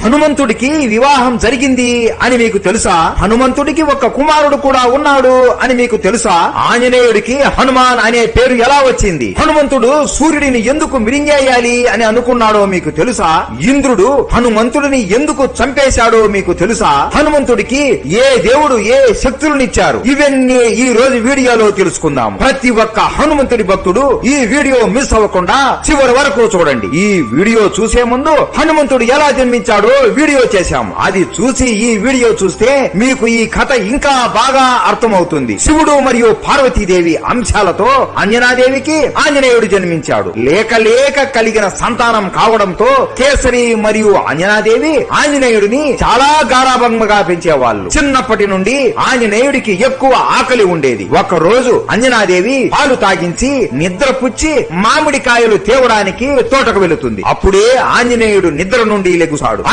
హనుమంతుడికి వివాహం జరిగింది అని మీకు తెలుసా? హనుమంతుడికి ఒక కుమారుడు కూడా ఉన్నాడు అని మీకు తెలుసా? ఆంజనేయుడికి హనుమాన్ అనే పేరు ఎలా వచ్చింది? హనుమంతుడు సూర్యుడిని ఎందుకు మిరింగేయాలి అని అనుకున్నాడో మీకు తెలుసా? ఇంద్రుడు హనుమంతుడిని ఎందుకు చంపేశాడో మీకు తెలుసా? హనుమంతుడికి ఏ దేవుడు ఏ శక్తులనిచ్చారు? ఇవన్నీ ఈ రోజు వీడియోలో తెలుసుకుందాం. ప్రతి ఒక్క హనుమంతుడి భక్తుడు ఈ వీడియో మిస్ అవ్వకుండా చివరి వరకు చూడండి. ఈ వీడియో చూసే ముందు హనుమంతుడు ఎలా జన్మించాడో వీడియో చేశాం. అది చూసి ఈ వీడియో చూస్తే మీకు ఈ కథ ఇంకా బాగా అర్థమవుతుంది. శివుడు మరియు పార్వతీదేవి అంశాలతో అంజనాదేవికి ఆంజనేయుడు జన్మించాడు. లేక లేక కలిగిన సంతానం కావడంతో కేసరి మరియు అంజనాదేవి ఆంజనేయుడిని చాలా గారాభంగా పెంచేవాళ్ళు. చిన్నప్పటి నుండి ఆంజనేయుడికి ఎక్కువ ఆకలి ఉండేది. ఒక రోజు అంజనాదేవి పాలు తాగించి నిద్రపుచ్చి మామిడికాయలు తేవడానికి తోటకు వెళుతుంది. అప్పుడే ఆంజనేయుడు నిద్ర నుండి లెగుసాడు.